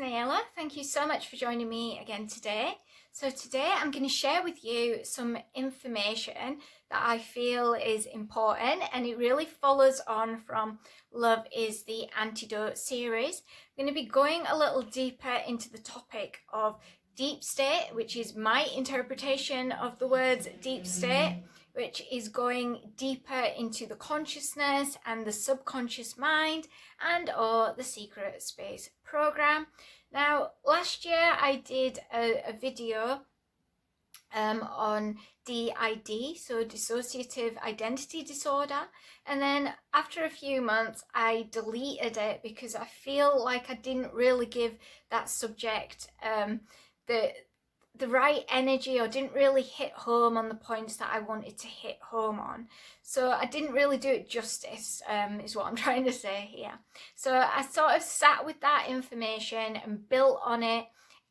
Nayalla. Thank you so much for joining me again today. So today I'm going to share with you some information that I feel is important, and it really follows on from Love is the Antidote series. I'm going to be going a little deeper into the topic of deep state, which is my interpretation of the words deep state, which is going deeper into the consciousness and the subconscious mind and or the secret space program. Now, last year I did a video on D.I.D, so dissociative identity disorder, and then after a few months I deleted it because I feel like I didn't really give that subject the right energy, or didn't really hit home on the points that I wanted to hit home on. So I didn't really do it justice, is what I'm trying to say here. So I sort of sat with that information and built on it,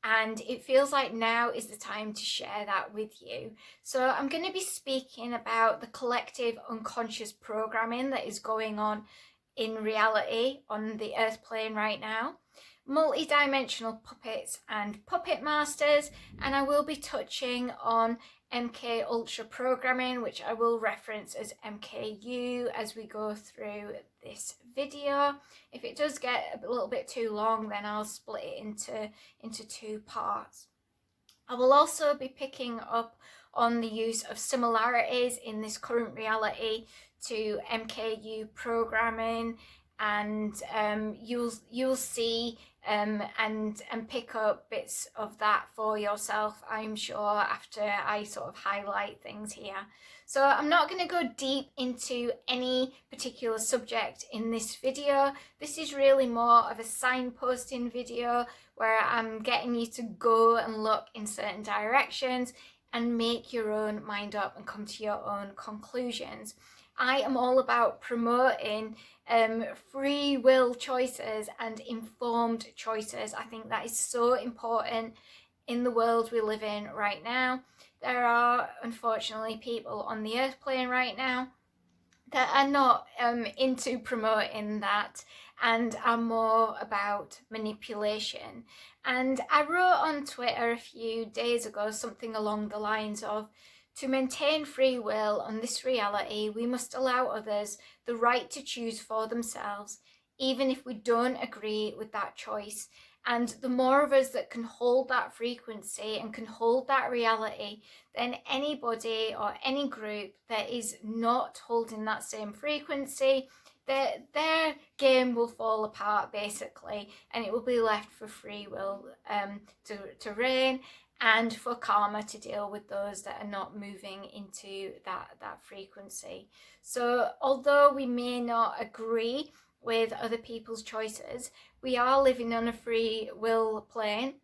and it feels like now is the time to share that with you. So I'm going to be speaking about the collective unconscious programming that is going on in reality on the earth plane right now, multi-dimensional puppets and puppet masters, and I will be touching on MK Ultra programming, which I will reference as MKU as we go through this video. If it does get a little bit too long, then I'll split it into two parts. I will also be picking up on the use of similarities in this current reality to MKU programming, and you'll see and pick up bits of that for yourself, I'm sure, after I sort of highlight things here. So I'm not going to go deep into any particular subject in this video. This is really more of a signposting video where I'm getting you to go and look in certain directions and make your own mind up and come to your own conclusions. I am all about promoting free will choices and informed choices. I think that is so important in the world we live in right now. There are unfortunately people on the earth plane right now that are not into promoting that and are more about manipulation. And I wrote on Twitter a few days ago something along the lines of, to maintain free will on this reality, we must allow others the right to choose for themselves, even if we don't agree with that choice. And the more of us that can hold that frequency and can hold that reality, then anybody or any group that is not holding that same frequency, their game will fall apart basically, and it will be left for free will to reign, and for karma to deal with those that are not moving into that frequency. So although we may not agree with other people's choices, we are living on a free will plane.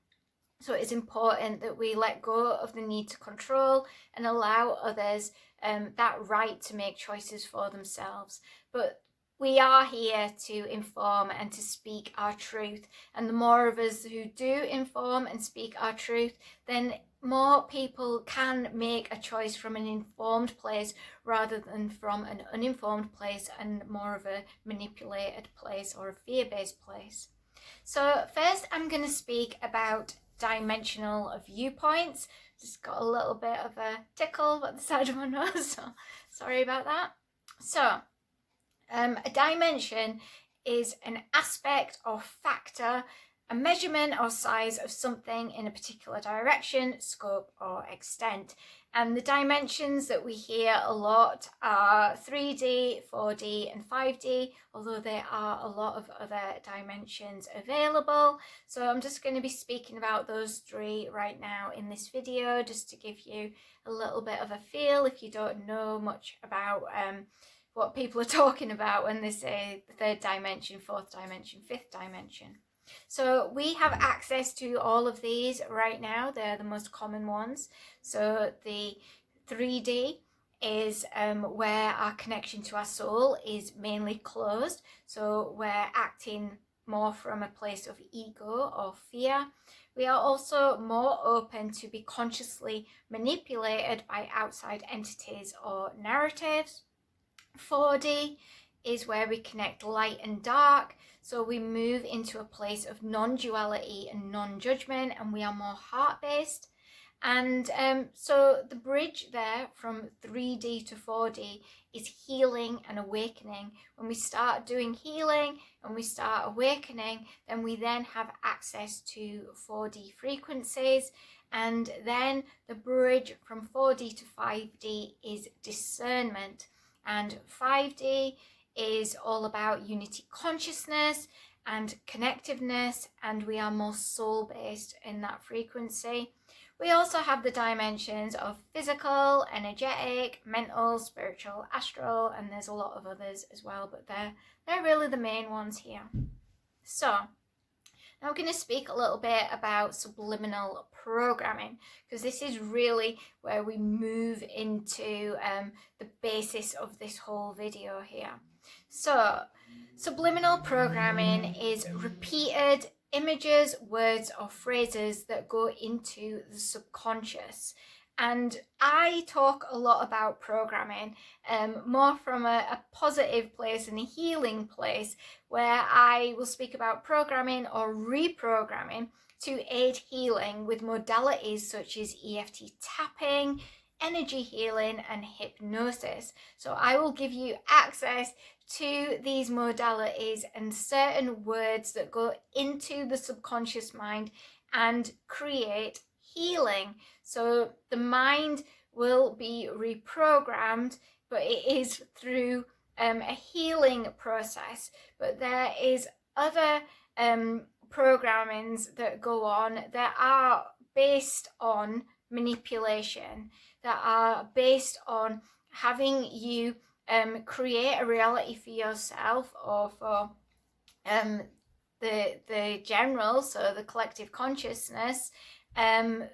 So it's important that we let go of the need to control and allow others that right to make choices for themselves. But we are here to inform and to speak our truth, and the more of us who do inform and speak our truth, then more people can make a choice from an informed place rather than from an uninformed place and more of a manipulated place or a fear-based place. So first I'm going to speak about dimensional viewpoints. Just got a little bit of a tickle at the side of my nose, so sorry about that. So a dimension is an aspect or factor, a measurement or size of something in a particular direction, scope or extent. And the dimensions that we hear a lot are 3D, 4D and 5D, although there are a lot of other dimensions available. So I'm just going to be speaking about those three right now in this video, just to give you a little bit of a feel if you don't know much about what people are talking about when they say the third dimension, fourth dimension, fifth dimension. So we have access to all of these right now. They're the most common ones. So the 3D is where our connection to our soul is mainly closed. So we're acting more from a place of ego or fear. We are also more open to be consciously manipulated by outside entities or narratives. 4D is where we connect light and dark. So we move into a place of non-duality and non-judgment, and we are more heart-based. And so the bridge there from 3D to 4D is healing and awakening. When we start doing healing and we start awakening, then we then have access to 4D frequencies. And then the bridge from 4D to 5D is discernment. And 5D is all about unity consciousness and connectiveness, and we are more soul-based in that frequency. We also have the dimensions of physical, energetic, mental, spiritual, astral, and there's a lot of others as well, but they're really the main ones here. So now we're going to speak a little bit about subliminal programming, because this is really where we move into the basis of this whole video here. So subliminal programming is repeated images, words, or phrases that go into the subconscious. And I talk a lot about programming, more from a positive place and a healing place, where I will speak about programming or reprogramming to aid healing with modalities such as EFT tapping, energy healing, and hypnosis. So I will give you access to these modalities and certain words that go into the subconscious mind and create healing. So the mind will be reprogrammed, but it is through a healing process. But there is other programmings that go on that are based on manipulation, that are based on having you create a reality for yourself or for the general, so the collective consciousness,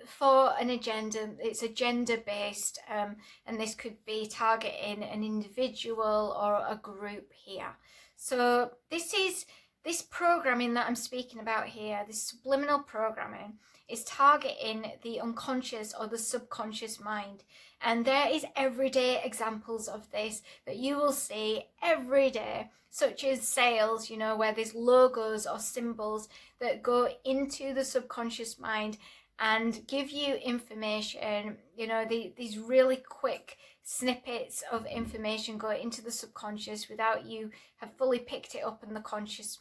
for an agenda. It's agenda based, and this could be targeting an individual or a group here. So this programming that I'm speaking about here, this subliminal programming, is targeting the unconscious or the subconscious mind. And there is everyday examples of this that you will see every day, such as sales, where there's logos or symbols that go into the subconscious mind and give you information. These really quick snippets of information go into the subconscious without you have fully picked it up in the conscious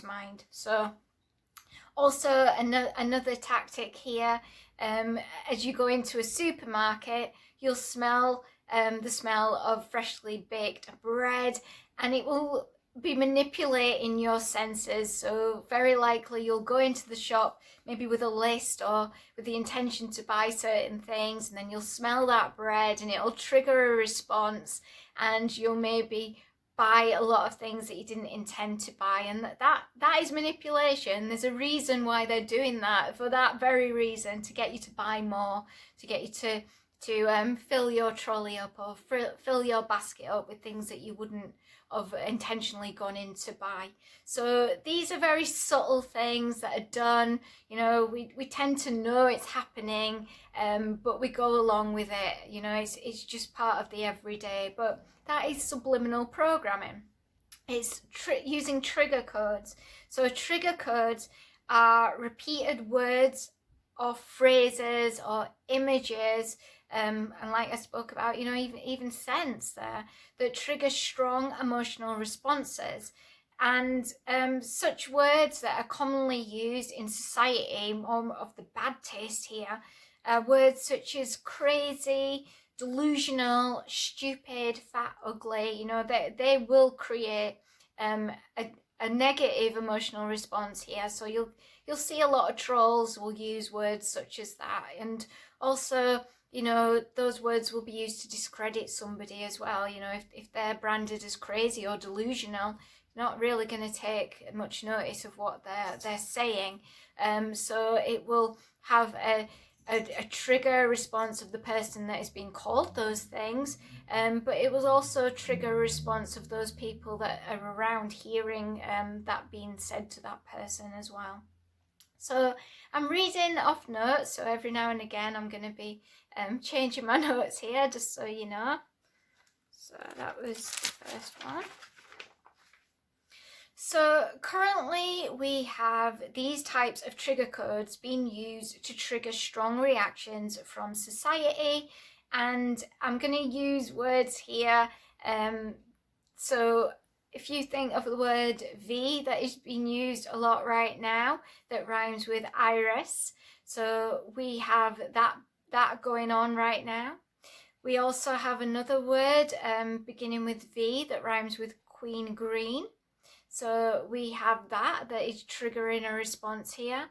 mind. So also another tactic here, as you go into a supermarket, you'll smell the smell of freshly baked bread, and it will be manipulating your senses. So very likely you'll go into the shop maybe with a list or with the intention to buy certain things, and then you'll smell that bread and it'll trigger a response, and you'll maybe buy a lot of things that you didn't intend to buy. And that is manipulation. There's a reason why they're doing that, for that very reason, to get you to buy more, to get you to fill your trolley up or fill your basket up with things that you wouldn't have intentionally gone in to buy. So these are very subtle things that are done. We tend to know it's happening, but we go along with it. It's just part of the everyday. But that is subliminal programming. It's using trigger codes. So trigger codes are repeated words or phrases or images, and like I spoke about, even scents there, that trigger strong emotional responses. And such words that are commonly used in society, more of the bad taste here, words such as crazy, delusional, stupid, fat, ugly. They will create a negative emotional response here. So you'll see a lot of trolls will use words such as that, and also those words will be used to discredit somebody as well. If they're branded as crazy or delusional, you're not really going to take much notice of what they're saying. So it will have a trigger response of the person that is being called those things, but it will also trigger a response of those people that are around hearing that being said to that person as well. So I'm reading off notes, so every now and again I'm going to be changing my notes here, just so you know. So that was the first one. So currently we have these types of trigger codes being used to trigger strong reactions from society, and I'm going to use words here. So if you think of the word V, that is being used a lot right now, that rhymes with iris. So we have that going on right now. We also have another word beginning with V that rhymes with queen green. So we have that is triggering a response here.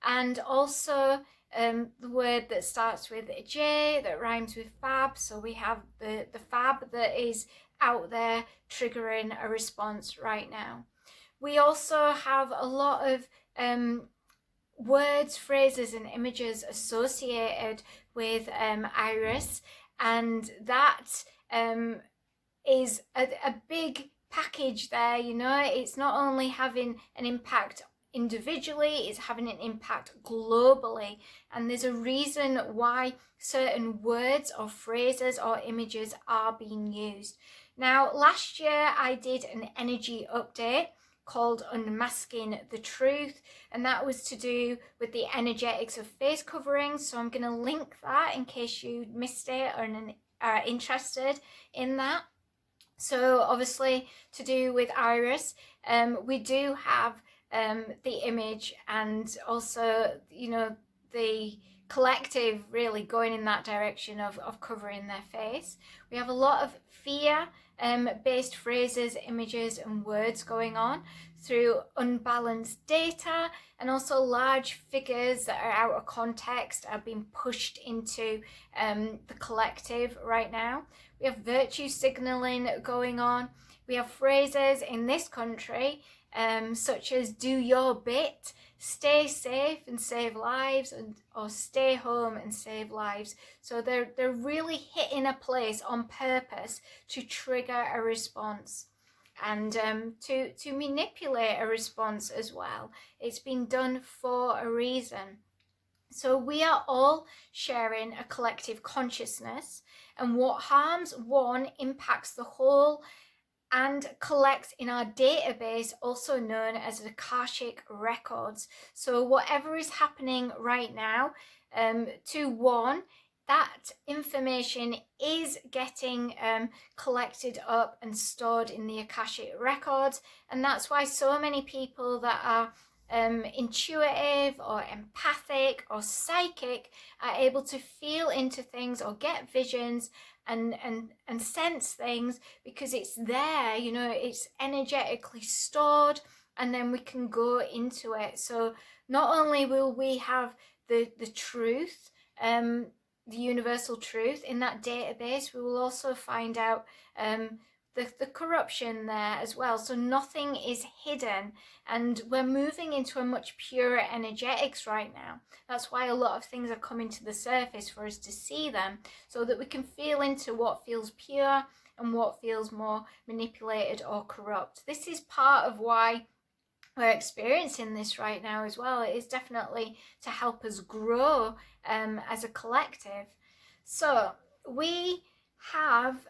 And also the word that starts with a J that rhymes with fab. So we have the fab that is out there triggering a response right now. We also have a lot of words, phrases, and images associated with iris, and that is a big package there. It's not only having an impact individually, it's having an impact globally, and there's a reason why certain words or phrases or images are being used. Now, last year I did an energy update called Unmasking the Truth, and that was to do with the energetics of face coverings. So I'm going to link that in case you missed it or are interested in that. So obviously to do with iris, we do have the image, and also the collective really going in that direction of covering their face. We have a lot of fear based phrases, images, and words going on through unbalanced data, and also large figures that are out of context are being pushed into the collective right now. We have virtue signaling going on. We have phrases in this country such as do your bit, stay safe and save lives, or stay home and save lives. So they're really hitting a place on purpose to trigger a response and to manipulate a response as well. It's been done for a reason. So we are all sharing a collective consciousness, and what harms one impacts the whole and collects in our database, also known as the Akashic records. So whatever is happening right now to one, that information is getting collected up and stored in the Akashic records, and that's why so many people that are intuitive or empathic or psychic are able to feel into things or get visions and sense things, because it's there, it's energetically stored, and then we can go into it. So not only will we have the truth, the universal truth in that database, we will also find out the corruption there as well. So nothing is hidden, and we're moving into a much purer energetics right now. That's why a lot of things are coming to the surface for us to see them, so that we can feel into what feels pure and what feels more manipulated or corrupt. This is part of why we're experiencing this right now as well. It is definitely to help us grow as a collective. So we have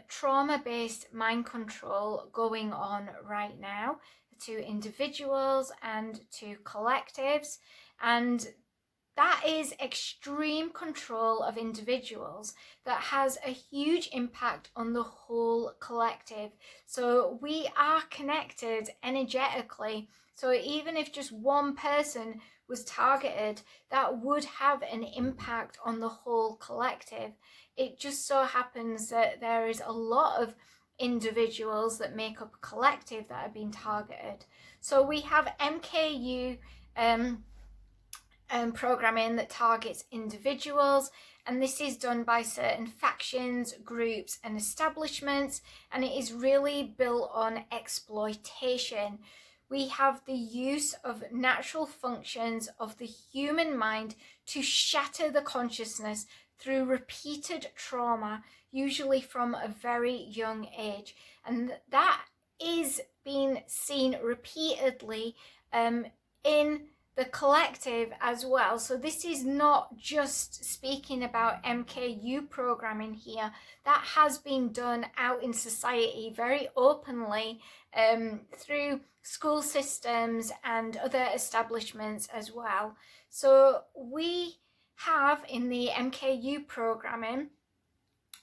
trauma-based mind control going on right now to individuals and to collectives, and that is extreme control of individuals that has a huge impact on the whole collective. So we are connected energetically. So even if just one person was targeted, that would have an impact on the whole collective. It just so happens that there is a lot of individuals that make up a collective that are being targeted. So we have MKU programming that targets individuals, and this is done by certain factions, groups, and establishments, and it is really built on exploitation. We have the use of natural functions of the human mind to shatter the consciousness through repeated trauma, usually from a very young age, and that is being seen repeatedly in the collective as well. So this is not just speaking about MKU programming here. That has been done out in society very openly through school systems and other establishments as well. So we have in the MKU programming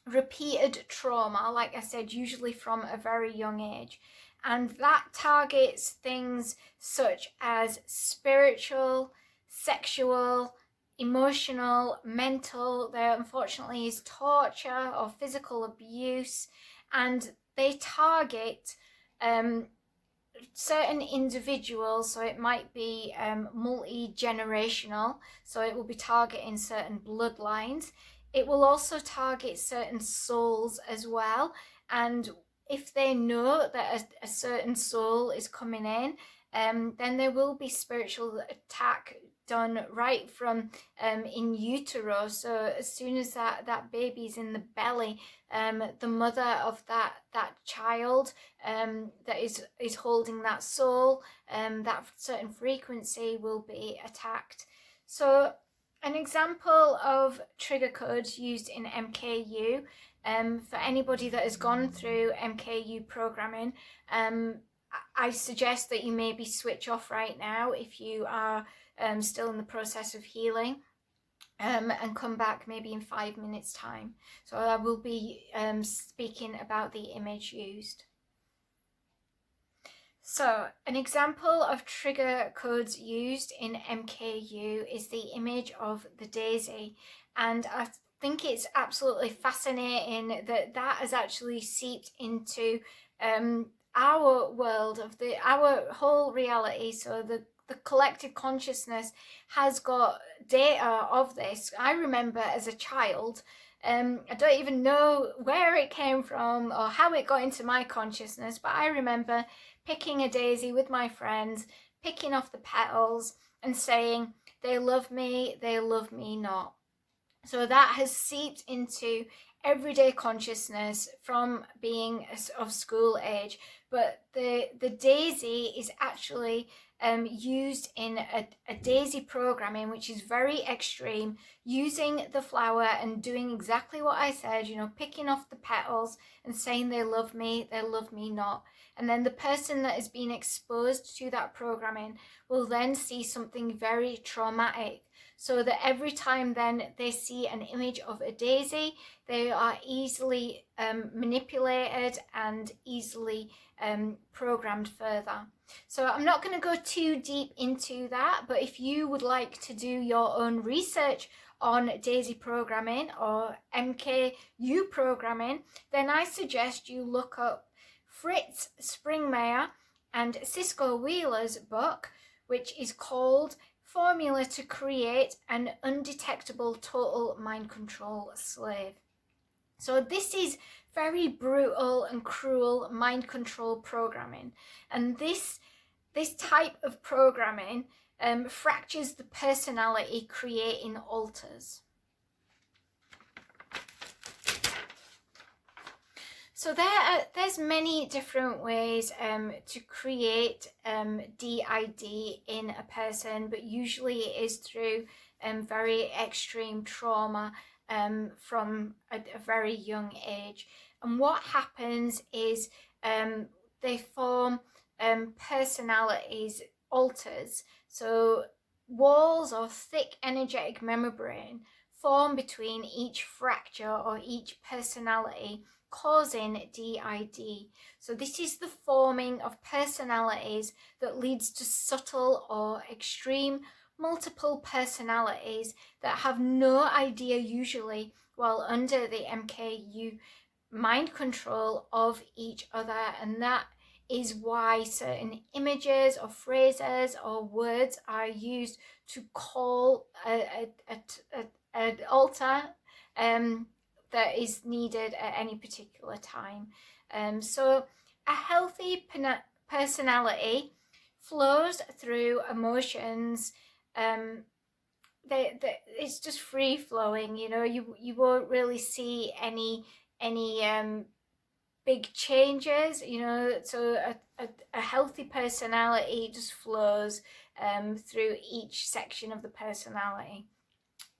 repeated trauma, like I said, usually from a very young age. And that targets things such as spiritual, sexual, emotional, mental. There unfortunately is torture or physical abuse, and they target certain individuals. So it might be multi-generational, so it will be targeting certain bloodlines. It will also target certain souls as well, and if they know that a certain soul is coming in, then there will be spiritual attack done right from in utero. So as soon as that baby's in the belly, the mother of that child that is holding that soul, that certain frequency will be attacked. So an example of trigger codes used in MKU, for anybody that has gone through MKU programming, I suggest that you maybe switch off right now if you are still in the process of healing, and come back maybe in 5 minutes time. So I will be speaking about the image used. So an example of trigger codes used in MKU is the image of the daisy, and I think it's absolutely fascinating that has actually seeped into our world of our whole reality. So the collective consciousness has got data of this. I remember as a child, I don't even know where it came from or how it got into my consciousness, but I remember picking a daisy with my friends, picking off the petals and saying, they love me not. So that has seeped into everyday consciousness from being of school age. But the daisy is actually used in a daisy programming, which is very extreme, using the flower and doing exactly what I said, picking off the petals and saying they love me not. And then the person that has been exposed to that programming will then see something very traumatic. So that every time then they see an image of a daisy, they are easily manipulated and easily programmed further. So I'm not going to go too deep into that, but if you would like to do your own research on daisy programming or MKU programming, then I suggest you look up Fritz Springmeier and Cisco Wheeler's book, which is called Formula to Create an Undetectable Total Mind Control Slave. So this is very brutal and cruel mind control programming, and this type of programming fractures the personality, creating alters. So there's many different ways to create D.I.D in a person, but usually it is through very extreme trauma from a very young age. And what happens is they form personalities, alters. So walls or thick energetic membrane form between each fracture or each personality, causing D.I.D. So this is the forming of personalities that leads to subtle or extreme multiple personalities that have no idea usually while under the MKU mind control of each other. And that is why certain images or phrases or words are used to call an altar that is needed at any particular time. So a healthy personality flows through emotions. It's just free flowing. You won't really see any big changes, you know. So a healthy personality just flows through each section of the personality.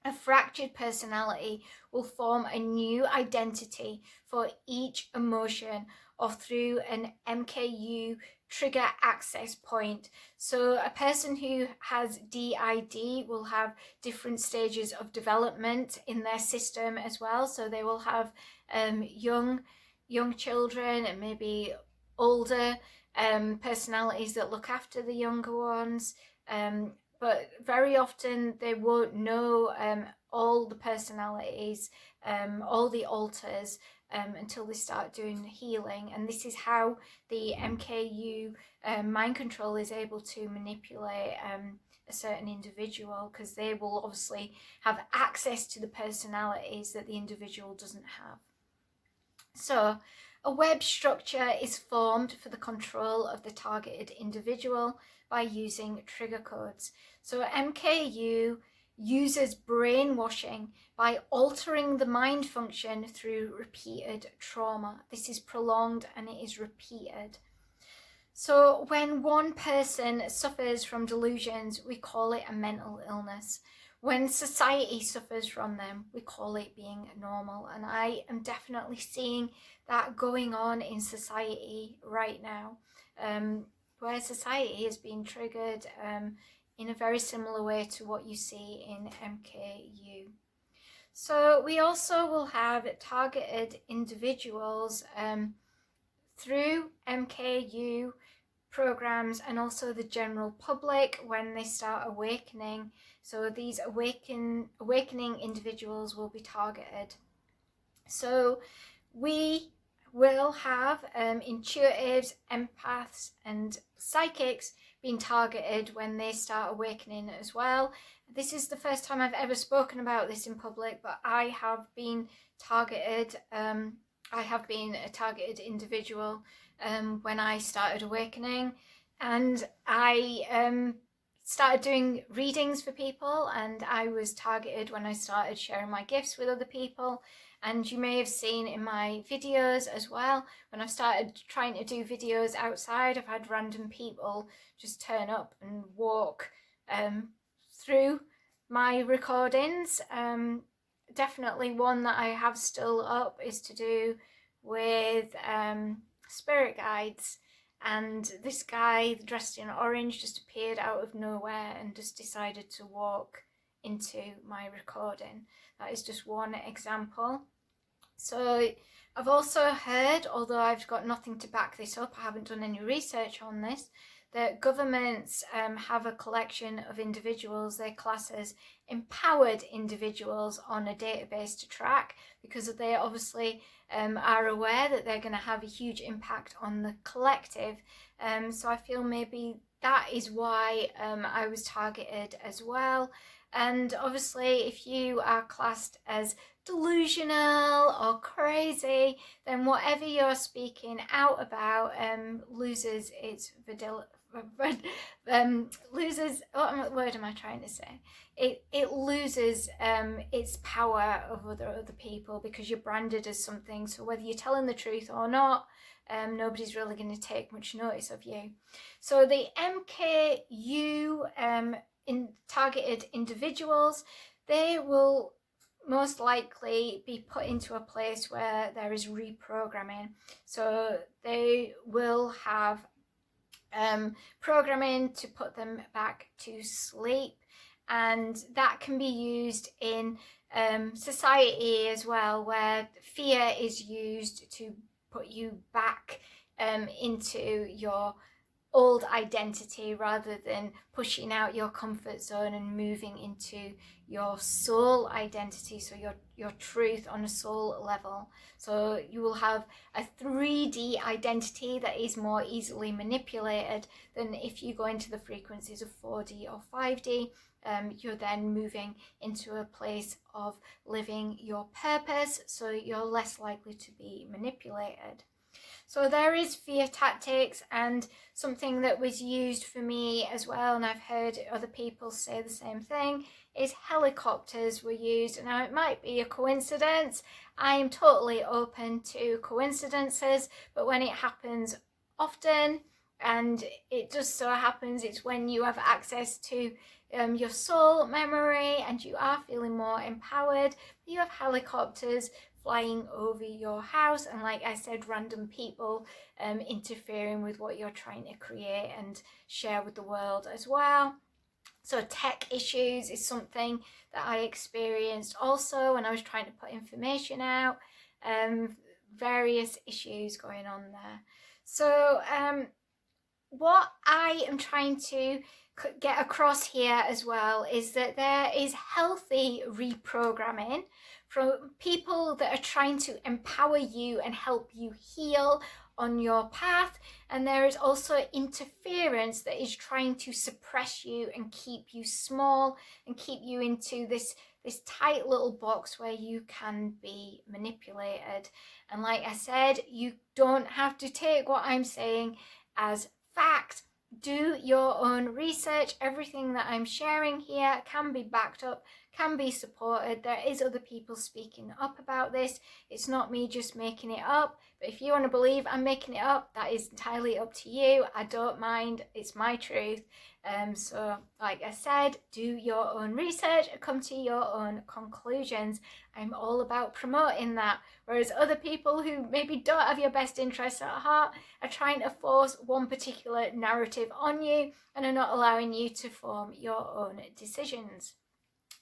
A fractured personality will form a new identity for each emotion or through an MKU trigger access point. So a person who has D.I.D will have different stages of development in their system as well. So they will have young children and maybe older personalities that look after the younger ones. But very often they won't know all the personalities, all the alters, until they start doing the healing. And this is how the MKU mind control is able to manipulate a certain individual, because they will obviously have access to the personalities that the individual doesn't have. So a web structure is formed for the control of the targeted individual by using trigger codes. So MKU uses brainwashing by altering the mind function through repeated trauma. This is prolonged and it is repeated. So when one person suffers from delusions, we call it a mental illness. When society suffers from them, we call it being normal. And I am definitely seeing that going on in society right now, where society is being triggered in a very similar way to what you see in MKU. So we also will have targeted individuals through MKU programs and also the general public when they start awakening. So these awakening individuals will be targeted. So we will have intuitives, empaths and psychics being targeted when they start awakening as well. This is the first time I've ever spoken about this in public, but I have been targeted. I have been a targeted individual when I started awakening, and I started doing readings for people, and I was targeted when I started sharing my gifts with other people. And you may have seen in my videos as well, when I've started trying to do videos outside, I've had random people just turn up and walk through my recordings. Definitely one that I have still up is to do with spirit guides, and this guy dressed in orange just appeared out of nowhere and just decided to walk into my recording. That is just one example. So I've also heard, although I've got nothing to back this up, I haven't done any research on this, that governments have a collection of individuals they class as empowered individuals on a database to track, because they obviously are aware that they're going to have a huge impact on the collective. So I feel maybe that is why I was targeted as well. And obviously if you are classed as delusional or crazy, then whatever you're speaking out about loses its loses, what word am I trying to say? It loses its power over other people, because you're branded as something. So whether you're telling the truth or not, nobody's really going to take much notice of you. So the MKU targeted individuals, they will most likely be put into a place where there is reprogramming. So they will have programming to put them back to sleep, and that can be used in society as well, where fear is used to put you back into your old identity, rather than pushing out your comfort zone and moving into your soul identity, so your truth on a soul level. So you will have a 3D identity that is more easily manipulated than if you go into the frequencies of 4D or 5D. You're then moving into a place of living your purpose, so you're less likely to be manipulated. So there is fear tactics, and something that was used for me as well, and I've heard other people say the same thing, is helicopters were used. Now it might be a coincidence. I am totally open to coincidences, but when it happens often, and it just so happens it's when you have access to your soul memory and you are feeling more empowered, you have helicopters flying over your house, and like I said, random people interfering with what you're trying to create and share with the world as well. So tech issues is something that I experienced also when I was trying to put information out. Various issues going on there. So what I am trying to get across here as well is that there is healthy reprogramming from people that are trying to empower you and help you heal on your path, and there is also interference that is trying to suppress you and keep you small and keep you into this tight little box where you can be manipulated. And like I said, you don't have to take what I'm saying as fact. Do your own research. Everything that I'm sharing here can be backed up, can be supported. There is other people speaking up about this. It's not me just making it up. But if you want to believe I'm making it up, that is entirely up to you. I don't mind. It's my truth. So like I said, do your own research and come to your own conclusions. I'm all about promoting that. Whereas other people who maybe don't have your best interests at heart are trying to force one particular narrative on you and are not allowing you to form your own decisions.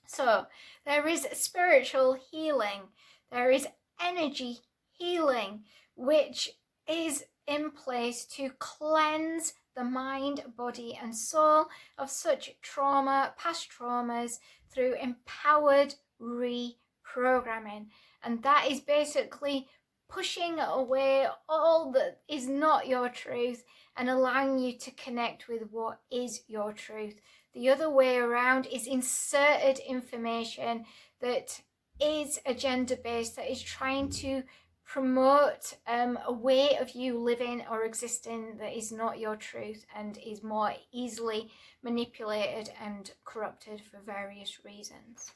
So there is spiritual healing. There is energy healing, which is in place to cleanse the mind, body and soul of such trauma, past traumas, through empowered reprogramming. And that is basically pushing away all that is not your truth and allowing you to connect with what is your truth. The other way around is inserted information that is agenda-based, that is trying to promote a way of you living or existing that is not your truth and is more easily manipulated and corrupted for various reasons.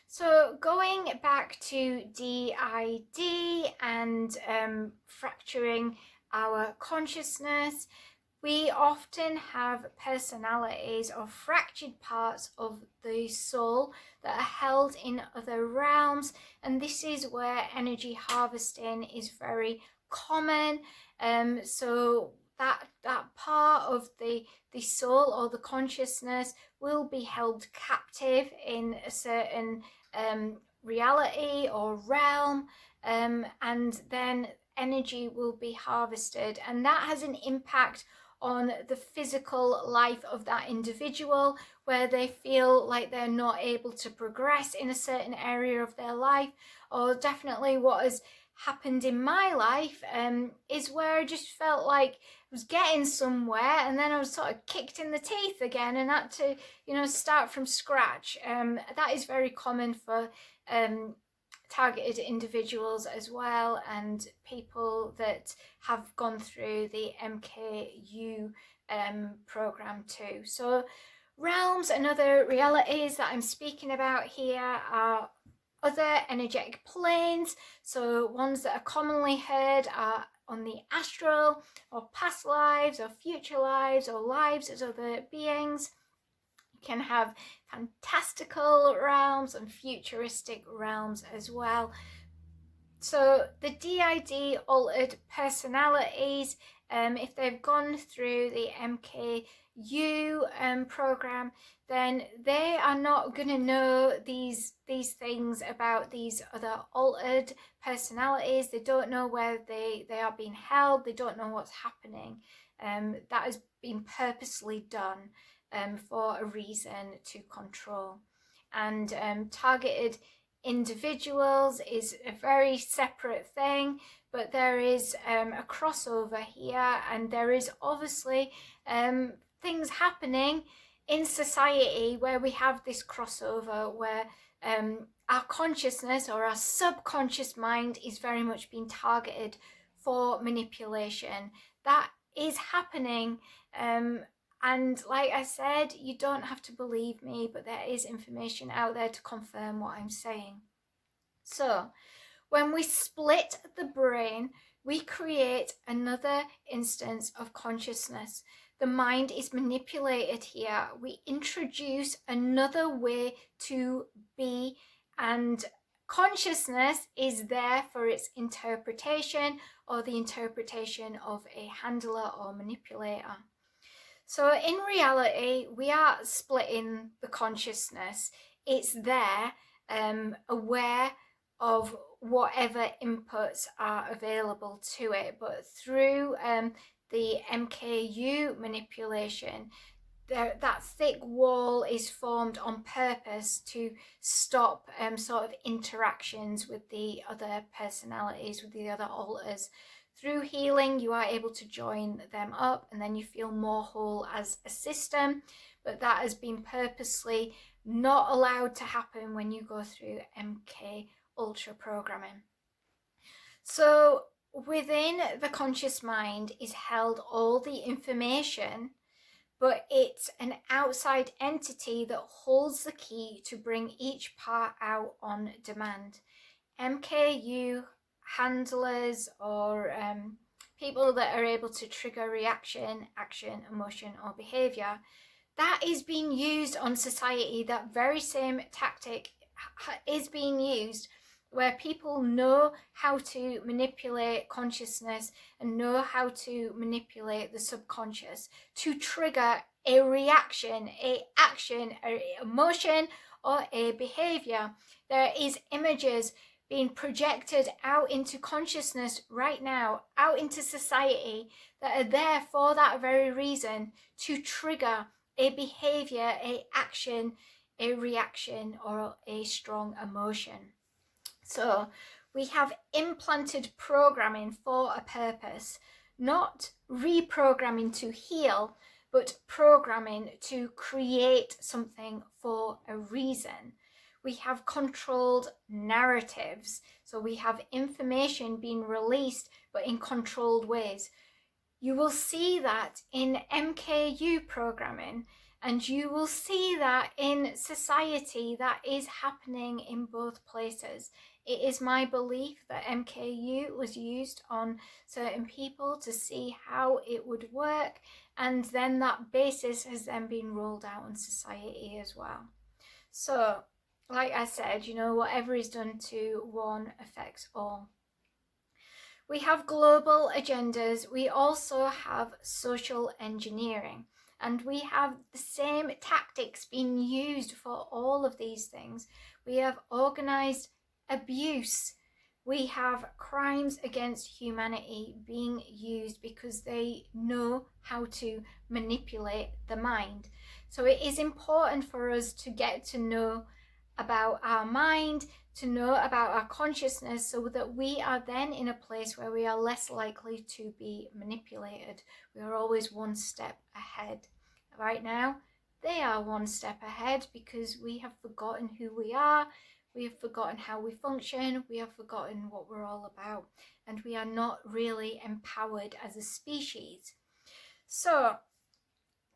So going back to D.I.D and fracturing our consciousness, we often have personalities or fractured parts of the soul that are held in other realms, and this is where energy harvesting is very common. So that part of the soul or the consciousness will be held captive in a certain reality or realm, and then energy will be harvested, and that has an impact on the physical life of that individual, where they feel like they're not able to progress in a certain area of their life. Or definitely what has happened in my life is where I just felt like I was getting somewhere, and then I was sort of kicked in the teeth again and had to, start from scratch. That is very common for targeted individuals as well, and people that have gone through the MKU program too. So realms and other realities that I'm speaking about here are other energetic planes. So ones that are commonly heard are on the astral, or past lives, or future lives, or lives as other beings. Can have fantastical realms and futuristic realms as well. So the D.I.D altered personalities, if they've gone through the MKU program, then they are not going to know these things about these other altered personalities. They don't know where they are being held. They don't know what's happening. That has been purposely done for a reason to control. And targeted individuals is a very separate thing, but there is a crossover here, and there is obviously things happening in society where we have this crossover, where our consciousness or our subconscious mind is very much being targeted for manipulation. That is happening. And like I said, you don't have to believe me, but there is information out there to confirm what I'm saying. So when we split the brain, we create another instance of consciousness. The mind is manipulated here. We introduce another way to be, and consciousness is there for its interpretation or the interpretation of a handler or manipulator. So in reality, we are splitting the consciousness. It's there, aware of whatever inputs are available to it, but through the MKU manipulation, that thick wall is formed on purpose to stop sort of interactions with the other personalities, with the other alters. Through healing, you are able to join them up, and then you feel more whole as a system, but that has been purposely not allowed to happen when you go through MK Ultra programming. So within the conscious mind is held all the information, but it's an outside entity that holds the key to bring each part out on demand. MKU handlers or people that are able to trigger reaction, action, emotion, or behavior, that is being used on society. That very same tactic is being used where people know how to manipulate consciousness and know how to manipulate the subconscious to trigger a reaction, a action, an emotion, or a behavior. There is images being projected out into consciousness right now, out into society, that are there for that very reason, to trigger a behavior, a action, a reaction, or a strong emotion. So we have implanted programming for a purpose, not reprogramming to heal, but programming to create something for a reason. We have controlled narratives. So we have information being released, but in controlled ways. You will see that in MKU programming, and you will see that in society. That is happening in both places. It is my belief that MKU was used on certain people to see how it would work, and then that basis has then been rolled out on society as well. So, like I said, whatever is done to one affects all. We have global agendas. We also have social engineering. And we have the same tactics being used for all of these things. We have organized abuse. We have crimes against humanity being used because they know how to manipulate the mind. So it is important for us to get to know about our mind, to know about our consciousness, so that we are then in a place where we are less likely to be manipulated. We are always one step ahead. Right now, they are one step ahead because we have forgotten who we are, we have forgotten how we function, we have forgotten what we're all about, and we are not really empowered as a species. So,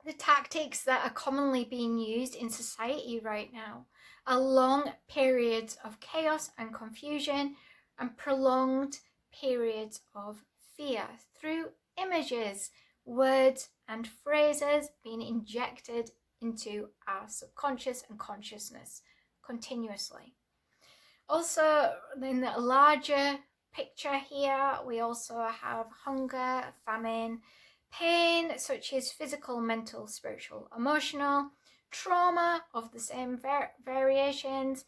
the tactics that are commonly being used in society right now are long periods of chaos and confusion and prolonged periods of fear through images, words, and phrases being injected into our subconscious and consciousness continuously. Also, in the larger picture here, we also have hunger, famine, pain, such as physical, mental, spiritual, emotional, trauma of the same variations,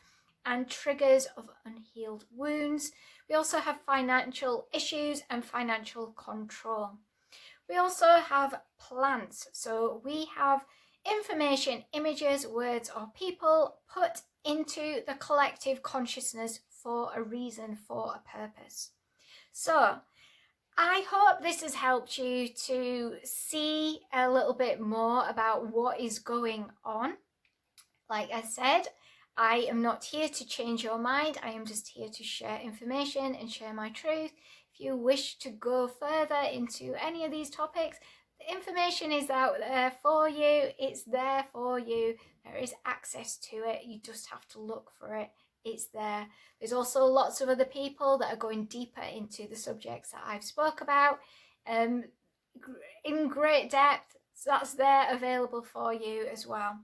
and triggers of unhealed wounds. We also have financial issues and financial control. We also have plants. So we have information, images, words, or people put into the collective consciousness for a reason, for a purpose. So I hope this has helped you to see a little bit more about what is going on. Like I said, I am not here to change your mind. I am just here to share information and share my truth. If you wish to go further into any of these topics, the information is out there for you. It's there for you. There is access to it. You just have to look for it. It's there. There's also lots of other people that are going deeper into the subjects that I've spoke about in great depth. So that's there available for you as well.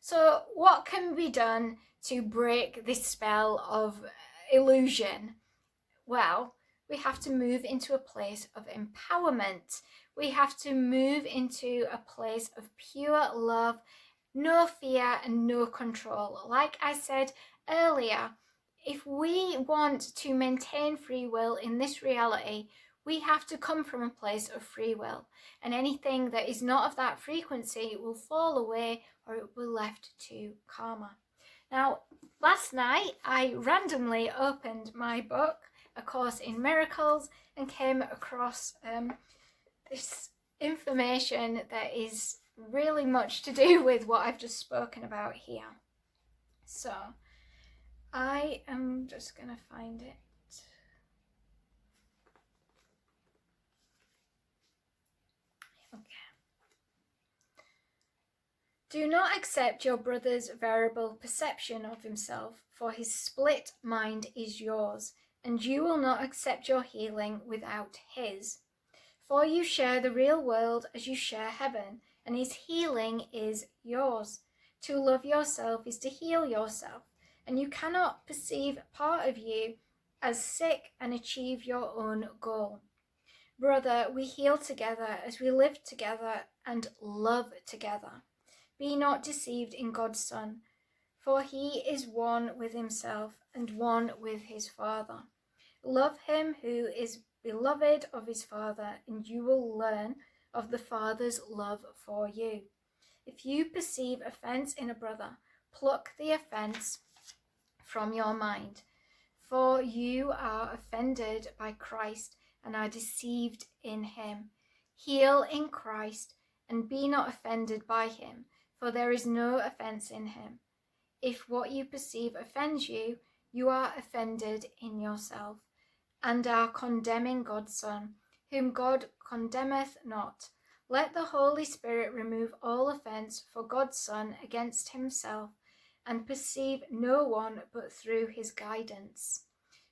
So what can be done to break this spell of illusion? Well, we have to move into a place of empowerment. We have to move into a place of pure love, no fear and no control. Like I said earlier, if we want to maintain free will in this reality, we have to come from a place of free will, and anything that is not of that frequency will fall away or it will be left to karma. Now, last night I randomly opened my book, A Course in Miracles, and came across this information that is really much to do with what I've just spoken about here. So I am just going to find it. Okay. Do not accept your brother's variable perception of himself, for his split mind is yours, and you will not accept your healing without his. For you share the real world as you share heaven, and his healing is yours. To love yourself is to heal yourself, and you cannot perceive part of you as sick and achieve your own goal. Brother, we heal together as we live together and love together. Be not deceived in God's Son, for he is one with himself and one with his Father. Love him who is beloved of his Father, and you will learn of the Father's love for you. If you perceive offense in a brother, pluck the offense from your mind, for you are offended by Christ and are deceived in him. Heal in Christ and be not offended by him, for there is no offense in him. If what you perceive offends you, you are offended in yourself, and are condemning God's Son, whom God condemneth not. Let the Holy Spirit remove all offense for God's Son against himself, and perceive no one but through his guidance.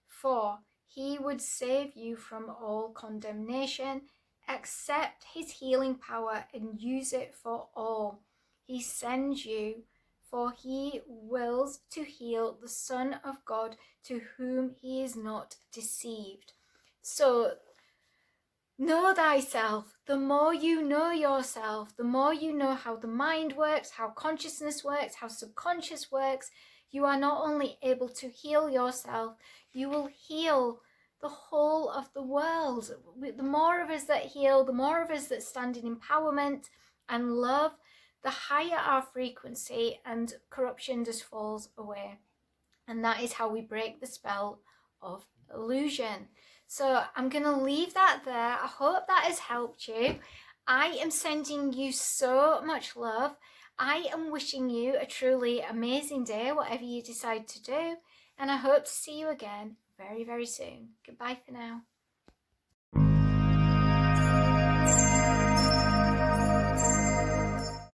For he would save you from all condemnation. Accept his healing power and use it for all he sends you, for he wills to heal the Son of God, to whom he is not deceived. So, know thyself. The more you know yourself, the more you know how the mind works, how consciousness works, how subconscious works, you are not only able to heal yourself, you will heal the whole of the world. The more of us that heal, the more of us that stand in empowerment and love, the higher our frequency and corruption just falls away. And that is how we break the spell of illusion. So I'm going to leave that there. I hope that has helped you. I am sending you so much love. I am wishing you a truly amazing day, whatever you decide to do. And I hope to see you again very, very soon. Goodbye for now.